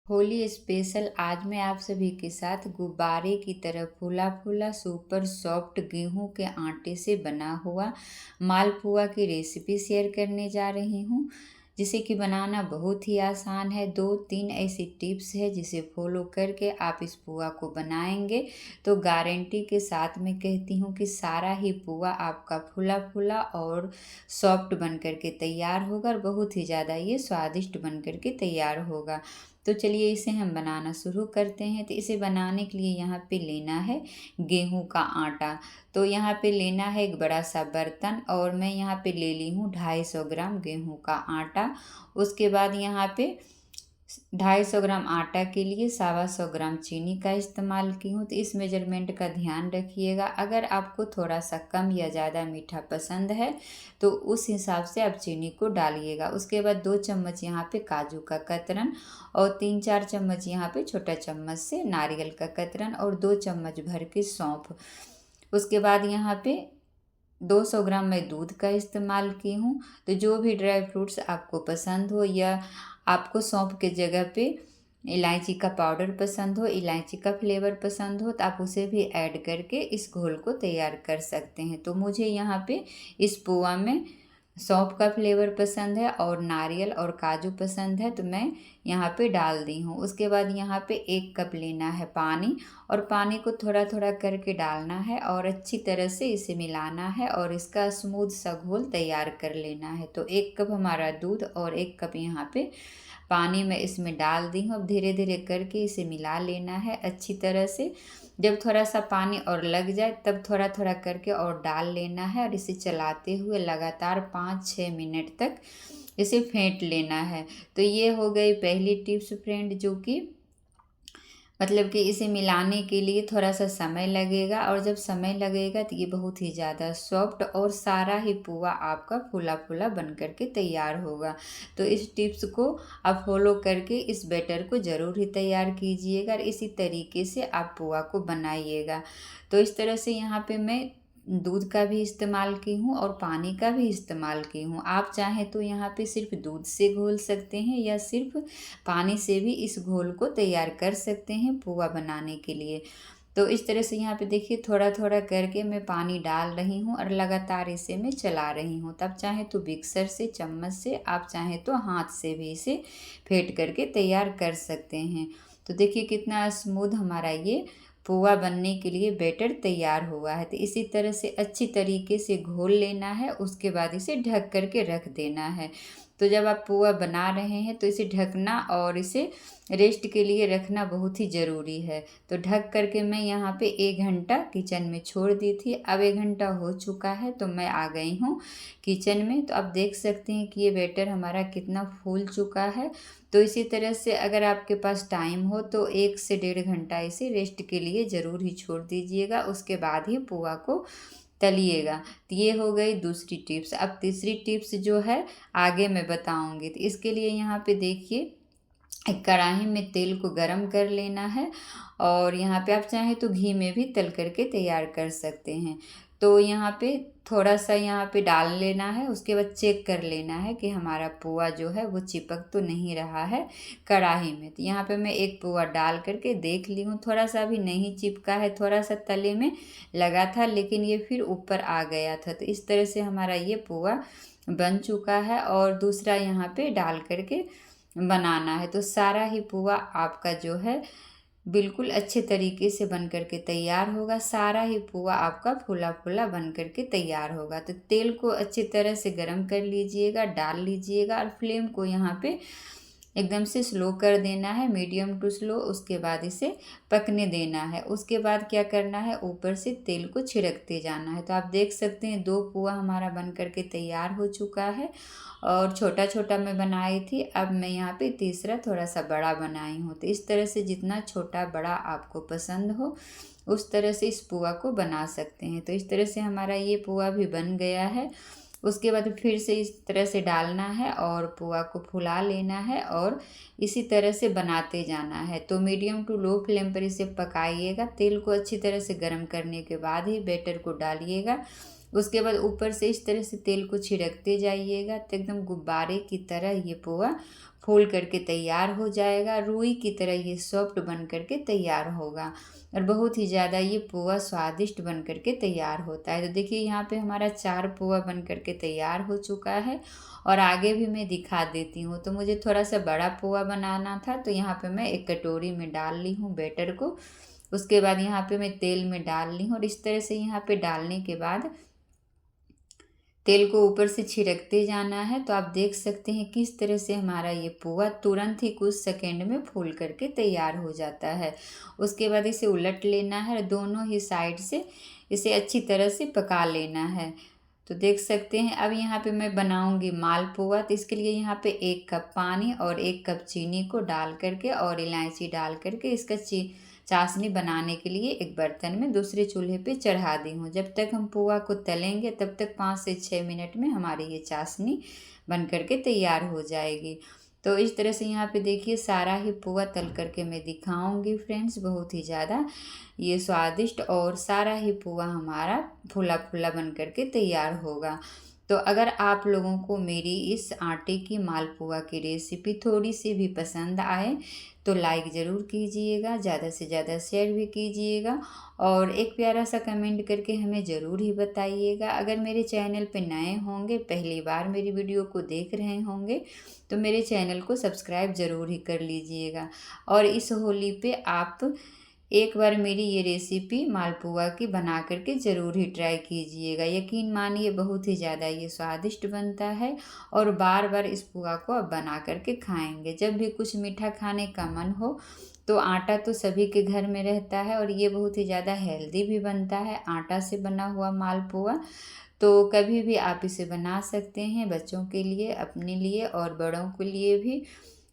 Holi special आज मैं आप सभी के साथ गुब्बारे की तरह फूला फूला सुपर सॉफ्ट गेहूं के आटे से बना हुआ मालपुआ की रेसिपी शेयर करने जा रही हूं, जिसे कि बनाना बहुत ही आसान है। 2-3 ऐसी टिप्स है जिसे फॉलो करके आप इस पुआ को बनाएंगे तो गारंटी के साथ मैं कहती हूँ कि सारा ही पुआ आपका फूला फूला और सॉफ्ट बन करके तैयार होगा और बहुत ही ज़्यादा ये स्वादिष्ट बन करके तैयार होगा। तो चलिए इसे हम बनाना शुरू करते हैं। तो इसे बनाने के लिए यहाँ पे लेना है गेहूं का आटा। तो यहाँ पे लेना है एक बड़ा सा बर्तन और मैं यहाँ पे ले ली हूँ 250 ग्राम गेहूं का आटा। उसके बाद यहाँ पे 250 ग्राम आटा के लिए 125 ग्राम चीनी का इस्तेमाल की हूँ। तो इस मेजरमेंट का ध्यान रखिएगा। अगर आपको थोड़ा सा कम या ज़्यादा मीठा पसंद है तो उस हिसाब से आप चीनी को डालिएगा। उसके बाद 2 चम्मच यहाँ पे काजू का कतरन और 3-4 चम्मच यहाँ पे छोटा चम्मच से नारियल का कतरन और 2 चम्मच भर के सौंफ। उसके बाद यहाँ पे 200 ग्राम मैं दूध का इस्तेमाल की हूँ। तो जो भी ड्राई फ्रूट्स आपको पसंद हो या आपको सौंफ के जगह पे इलायची का पाउडर पसंद हो, इलायची का फ्लेवर पसंद हो तो आप उसे भी ऐड करके इस घोल को तैयार कर सकते हैं। तो मुझे यहाँ पे इस पोहा में सौंफ का फ्लेवर पसंद है और नारियल और काजू पसंद है तो मैं यहाँ पे डाल दी हूँ। उसके बाद यहाँ पे 1 कप लेना है पानी और पानी को थोड़ा थोड़ा करके डालना है और अच्छी तरह से इसे मिलाना है और इसका स्मूथ सा घोल तैयार कर लेना है। तो 1 कप हमारा दूध और 1 कप यहाँ पे पानी में इसमें डाल दी हूँ। अब धीरे धीरे करके इसे मिला लेना है अच्छी तरह से। जब थोड़ा सा पानी और लग जाए तब थोड़ा थोड़ा करके और डाल लेना है और इसे चलाते हुए लगातार 5-6 मिनट तक इसे फेंट लेना है। तो ये हो गई पहली टिप्स फ्रेंड, जो कि मतलब कि इसे मिलाने के लिए थोड़ा सा समय लगेगा और जब समय लगेगा तो ये बहुत ही ज़्यादा सॉफ्ट और सारा ही पुआ आपका फूला फूला बन करके तैयार होगा। तो इस टिप्स को आप फॉलो करके इस बैटर को ज़रूर ही तैयार कीजिएगा और इसी तरीके से आप पुआ को बनाइएगा। तो इस तरह से यहाँ पे मैं दूध का भी इस्तेमाल की हूँ और पानी का भी इस्तेमाल की हूँ। आप चाहें तो यहाँ पे सिर्फ दूध से घोल सकते हैं या सिर्फ पानी से भी इस घोल को तैयार कर सकते हैं पुआ बनाने के लिए। तो इस तरह से यहाँ पे देखिए थोड़ा थोड़ा करके मैं पानी डाल रही हूँ और लगातार इसे मैं चला रही हूँ। तब चाहे तो मिक्सर से, चम्मच से, आप चाहें तो हाथ से भी इसे फेंट करके तैयार कर सकते हैं। तो देखिए कितना स्मूथ हमारा ये पोहा बनने के लिए बैटर तैयार हुआ है। तो इसी तरह से अच्छी तरीके से घोल लेना है। उसके बाद इसे ढक करके रख देना है। तो जब आप पोहा बना रहे हैं तो इसे ढकना और इसे रेस्ट के लिए रखना बहुत ही ज़रूरी है। तो ढक करके मैं यहाँ पे 1 घंटा किचन में छोड़ दी थी। अब 1 घंटा हो चुका है तो मैं आ गई हूँ किचन में। तो आप देख सकते हैं कि ये बैटर हमारा कितना फूल चुका है। तो इसी तरह से अगर आपके पास टाइम हो तो 1 से 1.5 घंटा इसे रेस्ट के लिए ज़रूर ही छोड़ दीजिएगा। उसके बाद ही पोहा को तलिएगा। तो ये हो गई दूसरी टिप्स। अब तीसरी टिप्स जो है आगे मैं बताऊंगी। तो इसके लिए यहाँ पे देखिए एक कढ़ाई में तेल को गरम कर लेना है और यहाँ पे आप चाहें तो घी में भी तल करके तैयार कर सकते हैं। तो यहाँ पे थोड़ा सा यहाँ पे डाल लेना है। उसके बाद चेक कर लेना है कि हमारा पोहा जो है वो चिपक तो नहीं रहा है कढ़ाई में। तो यहाँ पे मैं एक पोहा डाल करके देख ली हूँ, थोड़ा सा भी नहीं चिपका है, थोड़ा सा तले में लगा था लेकिन ये फिर ऊपर आ गया था। तो इस तरह से हमारा ये पोहा बन चुका है और दूसरा यहाँ पे डाल करके बनाना है। तो सारा ही पुआ आपका जो है बिल्कुल अच्छे तरीके से बन करके तैयार होगा। सारा ही पुआ आपका फूला फूला बन करके तैयार होगा। तो तेल को अच्छी तरह से गरम कर लीजिएगा, डाल लीजिएगा और फ्लेम को यहाँ पे एकदम से स्लो कर देना है, मीडियम टू स्लो। उसके बाद इसे पकने देना है। उसके बाद क्या करना है, ऊपर से तेल को छिड़कते जाना है। तो आप देख सकते हैं 2 पुआ हमारा बन करके तैयार हो चुका है और छोटा छोटा मैं बनाई थी। अब मैं यहाँ पे तीसरा थोड़ा सा बड़ा बनाई हूँ। तो इस तरह से जितना छोटा बड़ा आपको पसंद हो उस तरह से इस पुआ को बना सकते हैं। तो इस तरह से हमारा ये पुआ भी बन गया है। उसके बाद फिर से इस तरह से डालना है और पुआ को फुला लेना है और इसी तरह से बनाते जाना है। तो मीडियम टू लो फ्लेम पर इसे पकाइएगा। तेल को अच्छी तरह से गर्म करने के बाद ही बैटर को डालिएगा। उसके बाद ऊपर से इस तरह से तेल को छिड़कते जाइएगा तो एकदम गुब्बारे की तरह ये पोहा फूल करके तैयार हो जाएगा। रुई की तरह ये सॉफ्ट बन करके तैयार होगा और बहुत ही ज़्यादा ये पोहा स्वादिष्ट बन करके तैयार होता है। तो देखिए यहाँ पे हमारा 4 पोहा बन करके तैयार हो चुका है और आगे भी मैं दिखा देती हूँ। तो मुझे थोड़ा सा बड़ा पोहा बनाना था, तो यहाँ पे मैं एक कटोरी में डाल ली हूँ बैटर को। उसके बाद यहाँ पे मैं तेल में डाल ली हूँ और इस तरह से यहाँ पे डालने के बाद तेल को ऊपर से छिड़कते जाना है। तो आप देख सकते हैं किस तरह से हमारा ये पोहा तुरंत ही कुछ सेकंड में फूल करके तैयार हो जाता है। उसके बाद इसे उलट लेना है और दोनों ही साइड से इसे अच्छी तरह से पका लेना है। तो देख सकते हैं अब यहाँ पे मैं बनाऊंगी मालपुआ। तो इसके लिए यहाँ पे 1 कप पानी और 1 कप चीनी को डाल करके और इलायची डाल करके इसका चाशनी बनाने के लिए एक बर्तन में दूसरे चूल्हे पे चढ़ा दी हूँ। जब तक हम पोहा को तलेंगे तब तक 5 से 6 मिनट में हमारी ये चाशनी बन करके तैयार हो जाएगी। तो इस तरह से यहाँ पे देखिए सारा ही पोहा तल करके मैं दिखाऊंगी फ्रेंड्स। बहुत ही ज़्यादा ये स्वादिष्ट और सारा ही पोहा हमारा फूला फूला बन करके तैयार होगा। तो अगर आप लोगों को मेरी इस आटे की मालपुआ की रेसिपी थोड़ी सी भी पसंद आए तो लाइक ज़रूर कीजिएगा, ज़्यादा से ज़्यादा शेयर भी कीजिएगा और एक प्यारा सा कमेंट करके हमें ज़रूर ही बताइएगा। अगर मेरे चैनल पे नए होंगे, पहली बार मेरी वीडियो को देख रहे होंगे तो मेरे चैनल को सब्सक्राइब ज़रूर ही कर लीजिएगा। और इस होली पे आप एक बार मेरी ये रेसिपी मालपुआ की बना करके ज़रूर ही ट्राई कीजिएगा। यकीन मानिए बहुत ही ज़्यादा ये स्वादिष्ट बनता है और बार बार इस पुआ को आप बना करके खाएंगे। जब भी कुछ मीठा खाने का मन हो तो आटा तो सभी के घर में रहता है और ये बहुत ही ज़्यादा हेल्दी भी बनता है आटा से बना हुआ मालपुआ। तो कभी भी आप इसे बना सकते हैं, बच्चों के लिए, अपने लिए और बड़ों के लिए भी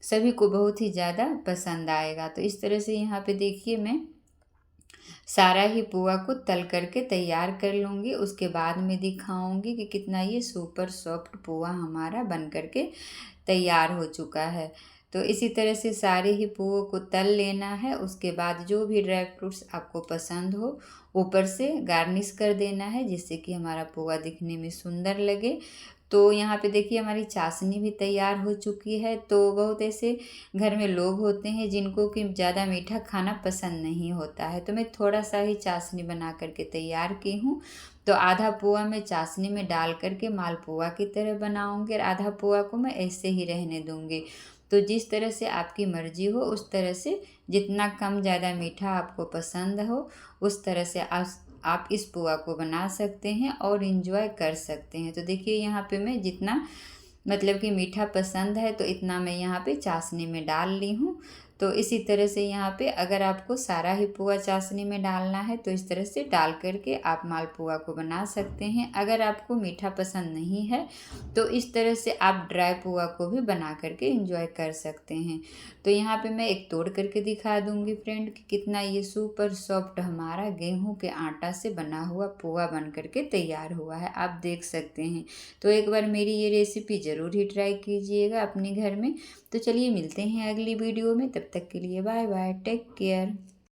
सभी को बहुत ही ज़्यादा पसंद आएगा। तो इस तरह से यहाँ पे देखिए मैं सारा ही पोहा को तल करके तैयार कर लूँगी। उसके बाद मैं दिखाऊंगी कि कितना ये सुपर सॉफ्ट पोहा हमारा बन करके तैयार हो चुका है। तो इसी तरह से सारे ही पोहा को तल लेना है। उसके बाद जो भी ड्राई फ्रूट्स आपको पसंद हो ऊपर से गार्निश कर देना है जिससे कि हमारा पोहा दिखने में सुंदर लगे। तो यहाँ पे देखिए हमारी चाशनी भी तैयार हो चुकी है। तो बहुत ऐसे घर में लोग होते हैं जिनको कि ज़्यादा मीठा खाना पसंद नहीं होता है, तो मैं थोड़ा सा ही चाशनी बना करके तैयार की हूँ। तो आधा पोहा मैं चाशनी में डाल करके मालपुआ की तरह बनाऊँगी और आधा पोहा को मैं ऐसे ही रहने दूँगी। तो जिस तरह से आपकी मर्जी हो उस तरह से, जितना कम ज़्यादा मीठा आपको पसंद हो उस तरह से आप इस पोहा को बना सकते हैं और इन्जॉय कर सकते हैं। तो देखिए यहाँ पे मैं जितना मतलब कि मीठा पसंद है तो इतना मैं यहाँ पे चाशनी में डाल ली हूँ। तो इसी तरह से यहाँ पे अगर आपको सारा ही पोहा चाशनी में डालना है तो इस तरह से डाल करके आप मालपुआ को बना सकते हैं। अगर आपको मीठा पसंद नहीं है तो इस तरह से आप ड्राई पोहा को भी बना करके एंजॉय कर सकते हैं। तो यहाँ पे मैं एक तोड़ करके दिखा दूँगी फ्रेंड कि कितना ये सुपर सॉफ्ट हमारा गेहूँ के आटा से बना हुआ पोहा बन करके तैयार हुआ है, आप देख सकते हैं। तो एक बार मेरी ये रेसिपी ज़रूर ही ट्राई कीजिएगा अपने घर में। तो चलिए मिलते हैं अगली वीडियो में, तब तक के लिए बाय बाय, टेक केयर।